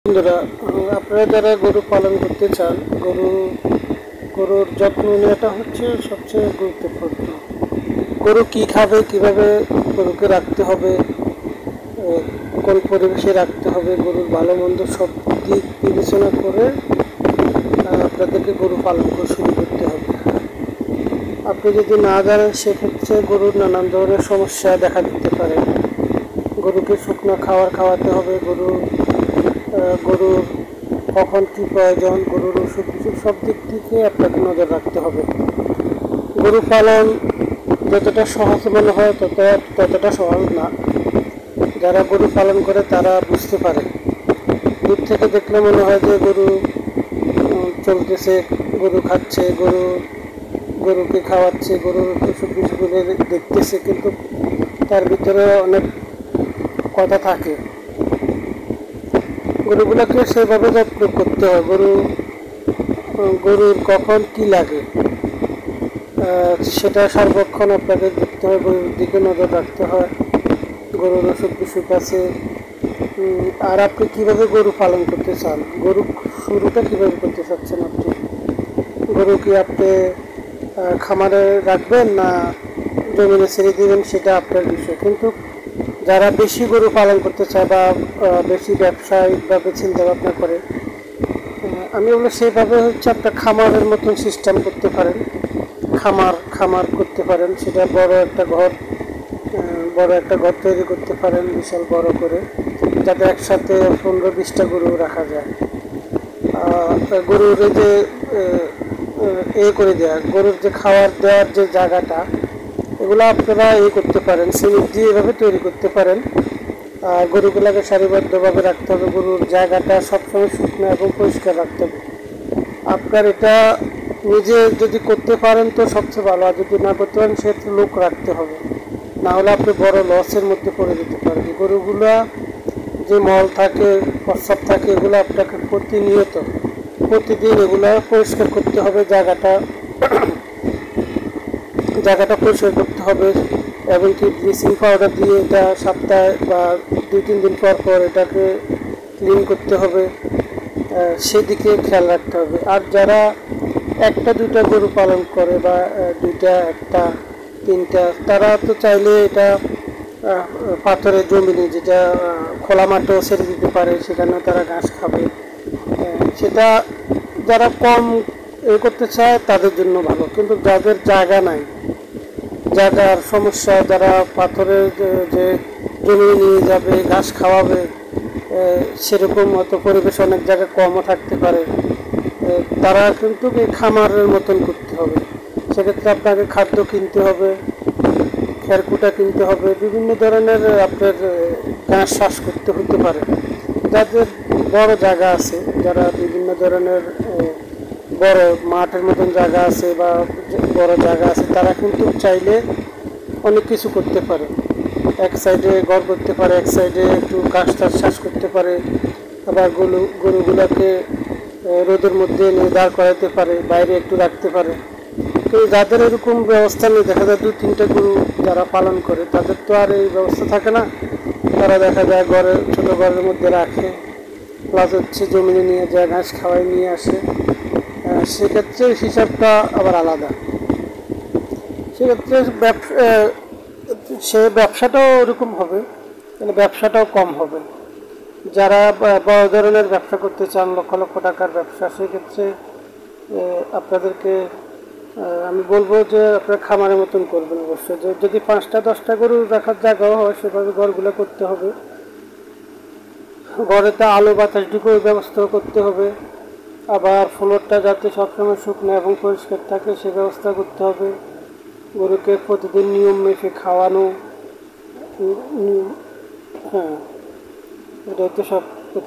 বন্ধুরা, আপনারা যারা গরু পালন করতে চান, গরুর যত্ন নেওয়াটা হচ্ছে সবচেয়ে গুরুত্বপূর্ণ। গরু কি খাবে, কিভাবে গরুকে রাখতে হবে, কোন পরিবেশে রাখতে হবে, গরুর ভালো মন্দ সব দিক বিবেচনা করে আপনাদেরকে গরু পালন করে শুরু করতে হবে। আপনি যদি না জানেন, সেক্ষেত্রে গরুর নানান ধরনের সমস্যা দেখা দিতে পারে। গরুকে শুকনো খাবার খাওয়াতে হবে, গরুর কখন কী প্রয়োজন, গরুর ওষুধ কিছু সব দিক থেকে আপনাকে নজর রাখতে হবে। গরু পালন যতটা সহজ মনে হয় ততটা সহজ না। যারা গরু পালন করে তারা বুঝতে পারে। দূর থেকে দেখলে মনে হয় যে গরু চলতেছে, গরু খাচ্ছে, গরুকে খাওয়াচ্ছে, গরুর ওষুধ বিষুগুলো দেখতেছে, কিন্তু তার ভিতরে অনেক কথা থাকে। গরুগুলোকে সেভাবে যত্ন করতে হয়। গরুর কখন কি লাগে সেটা সর্বক্ষণ আপনাকে দেখতে হয়, গরুর দিকে নজর রাখতে হয়। গরুর ওষুধ বিসুখ আছে। আর আপনি কিভাবে গরু পালন করতে চান, গরু শুরুটা কিভাবে করতে চাচ্ছেন আপনি? গরু কি আপনি খামারে রাখবেন না জমিনে ছেড়ে দিবেন, সেটা আপনার বিষয়। কিন্তু যারা বেশি গরু পালন করতে চায় বা বেশি ব্যবসায়িকভাবে চিন্তা ভাবনা করে, আমি বলি সেইভাবে হচ্ছে আপনার খামারের মতন সিস্টেম করতে পারেন। খামার করতে পারেন। সেটা বড় একটা ঘর তৈরি করতে পারেন, বিশাল বড় করে, যাতে একসাথে 15-20টা গরু রাখা যায়। গরুর যে করে দেওয়া, গরুর যে খাবার দেওয়ার যে জায়গাটা, এগুলো আপনারা করতে পারেন, সিমেন্ট দিয়ে এভাবে তৈরি করতে পারেন। গরুগুলোকে সারিবদ্ধভাবে রাখতে হবে। গরুর জায়গাটা সবসময় শুকনো এবং পরিষ্কার রাখতে হবে। আপনার এটা নিজে যদি করতে পারেন তো সবচেয়ে ভালো, আর যদি না করতে পারেন সেক্ষেত্রে লোক রাখতে হবে, না হলে আপনি বড় লসের মধ্যে পড়ে যেতে পারেন। গরুগুলা যে মল থাকে, প্রস্রাব থাকে, এগুলো আপনাকে প্রতিদিন এগুলো পরিষ্কার করতে হবে। জায়গাটা পরিষ্কার করতে হবে, এবং কি ব্লিচিং পাউডার দিয়ে এটা সপ্তাহে বা 2-3 দিন পর এটাকে ক্লিন করতে হবে। সেদিকে খেয়াল রাখতে হবে। আর যারা 1-2টা গরু পালন করে বা 2টা, 1টা, 3টা, তারা তো চাইলে এটা পাথরের জমিনে, যেটা খোলা মাঠেও ছেড়ে দিতে পারে, সেখানেও তারা ঘাস খাবে। সেটা যারা কম করতে চায় তাদের জন্য ভালো। কিন্তু যাদের জায়গা নাই, জায়গার সমস্যা, যারা পাথরের যে জমি নিয়ে যাবে, ঘাস খাওয়াবে, সেরকম হয়তো পরিবেশ অনেক জায়গায় কমও থাকতে পারে, তারা কিন্তু এই খামারের মতন করতে হবে। সেক্ষেত্রে আপনাকে খাদ্য কিনতে হবে, খেরকুটা কিনতে হবে, বিভিন্ন ধরনের আপনার ঘাস চাষ করতে হতে পারে। যাদের বড় জায়গা আছে, যারা বিভিন্ন ধরনের বড় মাঠের মতন জায়গা আছে বা বড় জায়গা আছে, তারা কিন্তু চাইলে অনেক কিছু করতে পারে। এক সাইডে ঘর করতে পারে, এক সাইডে একটু ঘাস চাষ করতে পারে। আবার গরুগুলোকে রোদের মধ্যে নিয়ে দাঁড় করাতে পারে, বাইরে একটু রাখতে পারে। তো যাদের এরকম ব্যবস্থা নেই, দেখা যায় 2-3টা গরু যারা পালন করে, তাদের তো আর এই ব্যবস্থা থাকে না। তারা দেখা যায় ছোট ঘরের মধ্যে রাখে, প্লাস হচ্ছে জমিনে নিয়ে যায়, ঘাস খাওয়াই নিয়ে আসে। সেক্ষেত্রে হিসাবটা আবার আলাদা। সেক্ষেত্রে ব্যবসাটাও ওরকম হবে, তাহলে ব্যবসাটাও কম হবে। যারা বড় ধরনের ব্যবসা করতে চান, লক্ষ লক্ষ টাকার ব্যবসা, সেক্ষেত্রে আপনাদেরকে আমি বলবো যে আপনারা খামারের মতন করবেন। অবশ্যই যদি 5টা-10টা গরু রাখার জায়গাও হয়, সেভাবে ঘরগুলো করতে হবে। ঘরেতে আলো বাতাস ঢুকেও ব্যবস্থা করতে হবে। আবার ফ্লোরটা যাতে সবসময় শুকনো এবং পরিষ্কার থাকে, সে ব্যবস্থা করতে হবে। গরুকে প্রতিদিন নিয়ম মেপে খাওয়ানো, হ্যাঁ, এটাই তো সব।